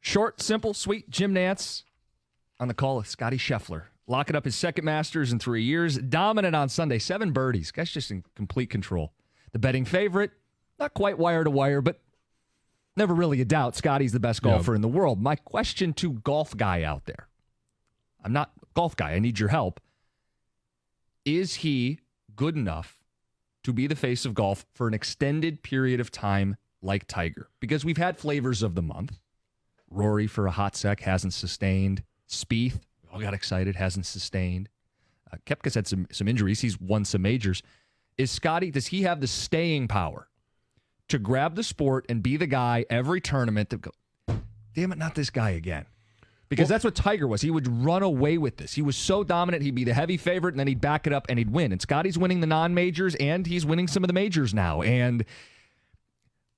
Short, simple, sweet. Jim Nantz on the call with Scottie Scheffler. Locking up his second Masters in 3 years. Dominant on Sunday. 7 birdies. Guy's just in complete control. The betting favorite, not quite wire to wire, but never really a doubt. Scottie's the best golfer in the world. My question to golf guy out there. I'm not a golf guy. I need your help. Is he good enough to be the face of golf for an extended period of time like Tiger? Because we've had flavors of the month. Rory for a hot sec hasn't sustained. Spieth, we all got excited, hasn't sustained. Koepka's had some injuries. He's won some majors. Is Scottie, does he have the staying power to grab the sport and be the guy every tournament that go, damn it, not this guy again? Because that's what Tiger was. He would run away with this. He was so dominant, he'd be the heavy favorite, and then he'd back it up and he'd win. And Scottie's winning the non-majors, and he's winning some of the majors now. And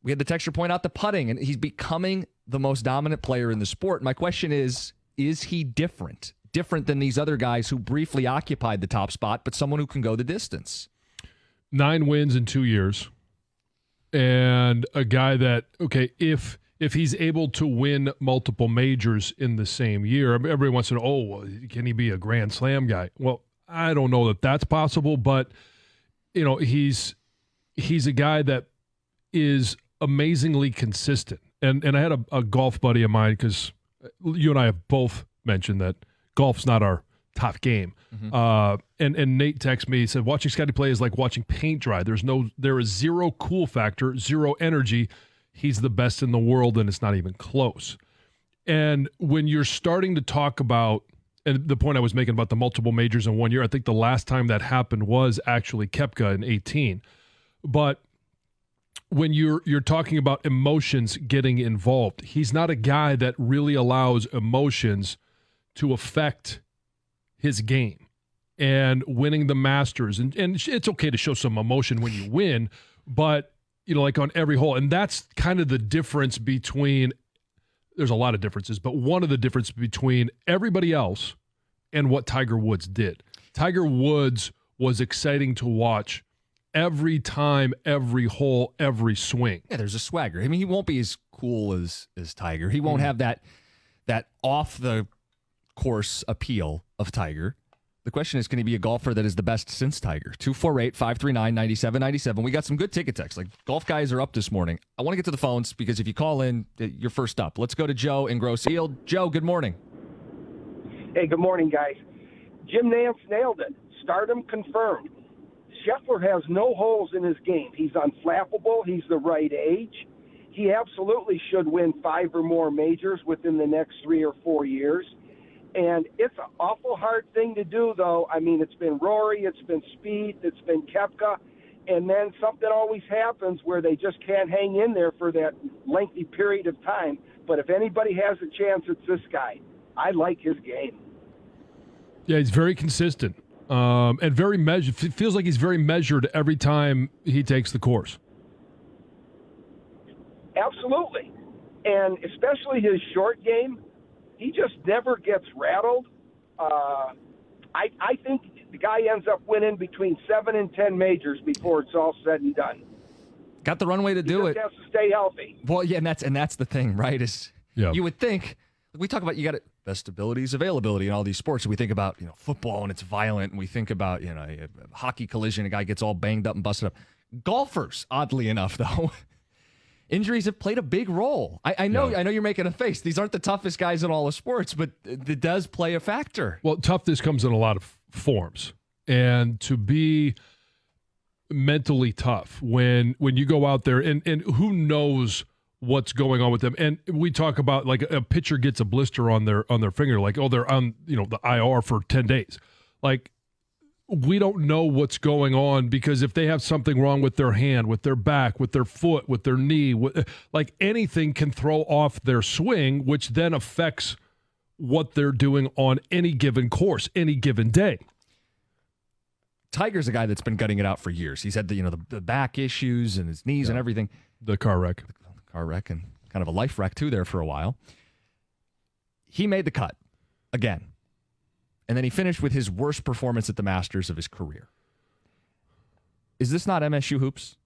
we had the texture point out the putting, and he's becoming the most dominant player in the sport. My question is he different? Different than these other guys who briefly occupied the top spot, but someone who can go the distance? 9 wins in 2 years. And a guy that, okay, if he's able to win multiple majors in the same year, everybody wants to know, can he be a Grand Slam guy? Well, I don't know that that's possible, but he's a guy that is amazingly consistent. And I had a golf buddy of mine, because you and I have both mentioned that golf's not our top game. Mm-hmm. And Nate texted me, he said, watching Scottie play is like watching paint dry. There is zero cool factor, zero energy. He's the best in the world, and it's not even close. And when you're starting to talk about, and the point I was making about the multiple majors in 1 year, I think the last time that happened was actually Koepka in 2018. But when you're talking about emotions getting involved, he's not a guy that really allows emotions to affect his game. And winning the Masters, and it's okay to show some emotion when you win, but like on every hole. And that's kind of the difference between, there's a lot of differences, but one of the differences between everybody else and what Tiger Woods did. Tiger Woods was exciting to watch every time, every hole, every swing. Yeah, there's a swagger. I mean, he won't be as cool as Tiger. He won't have that off the course appeal of Tiger. The question is, can he be a golfer that is the best since Tiger? 248-539-9797. We got some good ticket texts. Like, golf guys are up this morning. I want to get to the phones because if you call in, you're first up. Let's go to Joe in Grosse Field. Joe, good morning. Hey, good morning, guys. Jim Nantz nailed it. Stardom confirmed. Scheffler has no holes in his game. He's unflappable. He's the right age. He absolutely should win 5 or more majors within the next 3 or 4 years. And it's an awful hard thing to do, though. I mean, it's been Rory, it's been Spieth, it's been Koepka, and then something always happens where they just can't hang in there for that lengthy period of time. But if anybody has a chance, it's this guy. I like his game. Yeah, he's very consistent and very measured. It feels like he's very measured every time he takes the course. Absolutely. And especially his short game. He just never gets rattled. I think the guy ends up winning between 7 and 10 majors before it's all said and done. Got the runway to do it. He just has to stay healthy. Well, yeah, and that's the thing, right? You would think, we talk about, you got best abilities, availability in all these sports. We think about football and it's violent, and we think about a hockey collision, a guy gets all banged up and busted up. Golfers, oddly enough, though. Injuries have played a big role. I know you're making a face. These aren't the toughest guys in all of sports, but it does play a factor. Well, toughness comes in a lot of forms. And to be mentally tough when you go out there, and who knows what's going on with them. And we talk about, like, a pitcher gets a blister on their finger, like, they're on the IR for 10 days. Like, we don't know what's going on, because if they have something wrong with their hand, with their back, with their foot, with their knee, like, anything can throw off their swing, which then affects what they're doing on any given course, any given day. Tiger's a guy that's been gutting it out for years. He's had the back issues and his knees and everything. The car wreck. And kind of a life wreck too there for a while. He made the cut again. And then he finished with his worst performance at the Masters of his career. Is this not MSU hoops?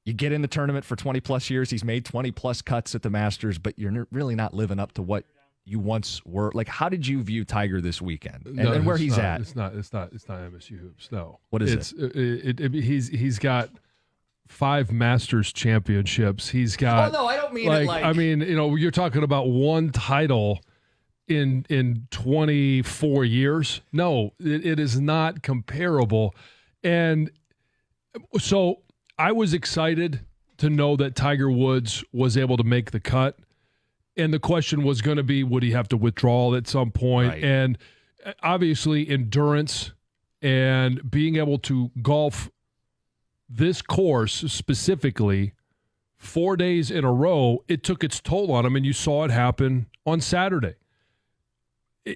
You get in the tournament for 20-plus years. He's made 20-plus cuts at the Masters, but you're really not living up to what you once were. Like, how did you view Tiger this weekend and where he's at? It's not MSU hoops. No. What is it? He's got 5 Masters championships. He's got. Oh no, I don't mean it like. I mean, you're talking about one title in 24 years. No, it is not comparable. And so I was excited to know that Tiger Woods was able to make the cut. And the question was going to be, would he have to withdraw at some point? Right. And obviously endurance and being able to golf this course specifically 4 days in a row, it took its toll on him, and you saw it happen on Saturday.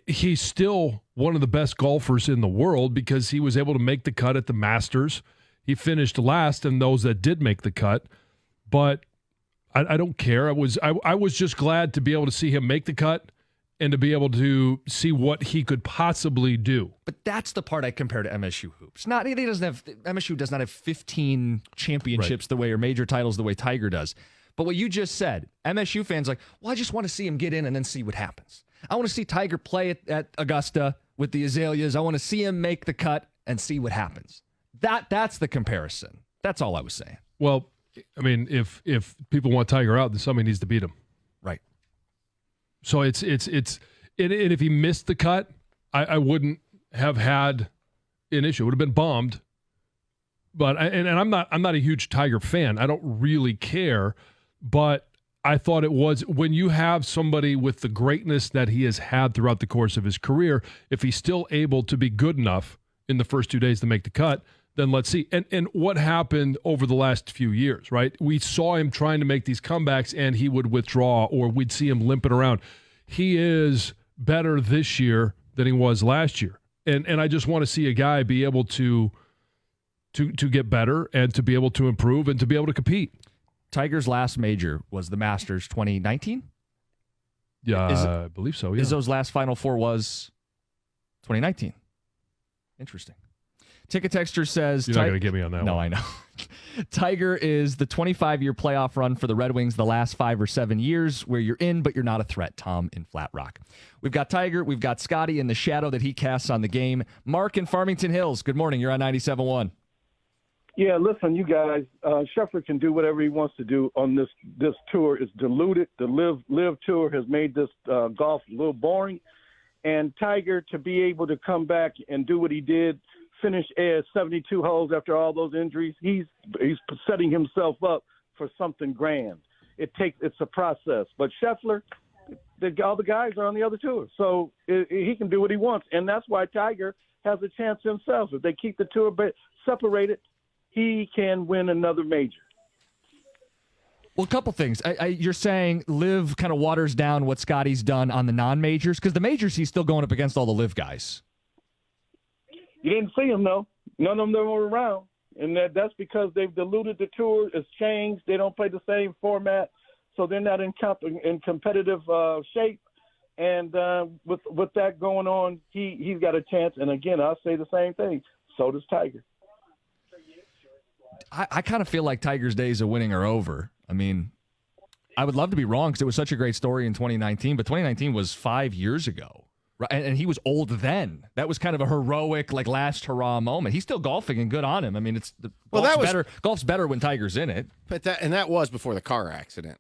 He's still one of the best golfers in the world because he was able to make the cut at the Masters. He finished last in those that did make the cut, but I don't care. I was just glad to be able to see him make the cut and to be able to see what he could possibly do. But that's the part I compare to MSU hoops. MSU does not have 15 championships the way, or major titles the way Tiger does. But what you just said, MSU fans like, well, I just want to see him get in and then see what happens. I want to see Tiger play at Augusta with the Azaleas. I want to see him make the cut and see what happens. That's the comparison. That's all I was saying. Well, I mean, if people want Tiger out, then somebody needs to beat him. Right. So it's and if he missed the cut, I wouldn't have had an issue. It would have been bombed. But I'm not a huge Tiger fan. I don't really care. But I thought it was, when you have somebody with the greatness that he has had throughout the course of his career, if he's still able to be good enough in the first 2 days to make the cut, then let's see. And what happened over the last few years, right? We saw him trying to make these comebacks and he would withdraw, or we'd see him limping around. He is better this year than he was last year. And I just want to see a guy be able to get better and to be able to improve and to be able to compete. Tiger's last major was the Masters 2019? Yeah, I believe so, yeah. Izzo's last Final Four was 2019. Interesting. Ticket Texture says... You're not going to get me on that one. No, I know. Tiger is the 25-year playoff run for the Red Wings the last 5 or 7 years, where you're in, but you're not a threat, Tom in Flat Rock. We've got Tiger. We've got Scottie in the shadow that he casts on the game. Mark in Farmington Hills. Good morning. You're on 97.1. Yeah, listen, you guys, Scheffler can do whatever he wants to do on this tour. It's diluted. The live tour has made this golf a little boring. And Tiger, to be able to come back and do what he did, finish at 72 holes after all those injuries, he's setting himself up for something grand. It's a process. But Scheffler, all the guys are on the other tour, so he can do what he wants. And that's why Tiger has a chance himself. If they keep the tour separated, he can win another major. Well, a couple things. You're saying Liv kind of waters down what Scottie's done on the non-majors? Because the majors, he's still going up against all the Liv guys. You didn't see him, though. None of them were around. And that's because they've diluted the tour. It's changed. They don't play the same format, so they're not in competitive shape. And with that going on, he's got a chance. And, again, I'll say the same thing. So does Tiger. I kind of feel like Tiger's days of winning are over. I mean, I would love to be wrong because it was such a great story in 2019, but 2019 was 5 years ago, right? And he was old then. That was kind of a heroic, like, last hurrah moment. He's still golfing, and good on him. I mean, golf's better when Tiger's in it. But that was before the car accident.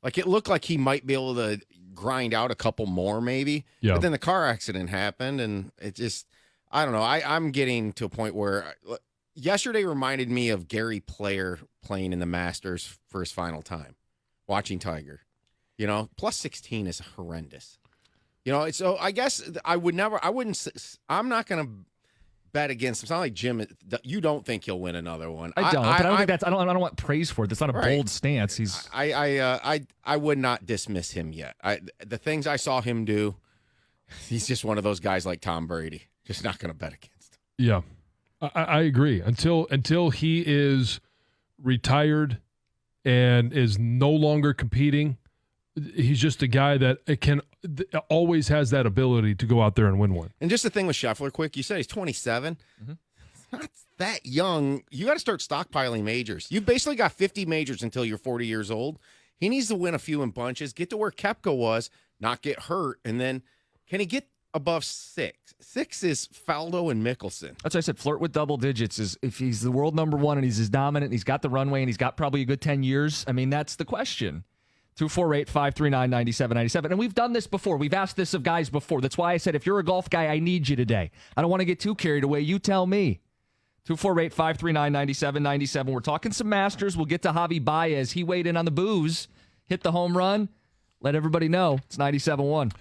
Like, it looked like he might be able to grind out a couple more, maybe. Yeah. But then the car accident happened, and it just, I don't know. I'm getting to a point where yesterday reminded me of Gary Player playing in the Masters for his final time, watching Tiger. Plus 16 is horrendous. So I guess I'm not going to bet against him. It's not like Jim, you don't think he'll win another one. I don't, but I don't want praise for it. That's not a bold stance. I would not dismiss him yet. The things I saw him do, he's just one of those guys like Tom Brady. Just not going to bet against him. Yeah. I agree. Until he is retired and is no longer competing, he's just a guy that always has that ability to go out there and win one. And just the thing with Scheffler, quick, you said he's 27. Mm-hmm. not that young. You got to start stockpiling majors. You've basically got 50 majors until you're 40 years old. He needs to win a few in bunches, get to where Koepka was, not get hurt, and then can he get above 6? 6 is Faldo and Mickelson. That's why I said flirt with double digits. Is if he's the world number one and he's as dominant and he's got the runway and he's got probably a good 10 years. I mean, that's the question. 248-539-9797. And we've done this before. We've asked this of guys before. That's why I said, if you're a golf guy, I need you today. I don't want to get too carried away. You tell me. 248-539-9797. We're talking some Masters. We'll get to Javi Baez. He weighed in on the booze, hit the home run. Let everybody know it's 97.1.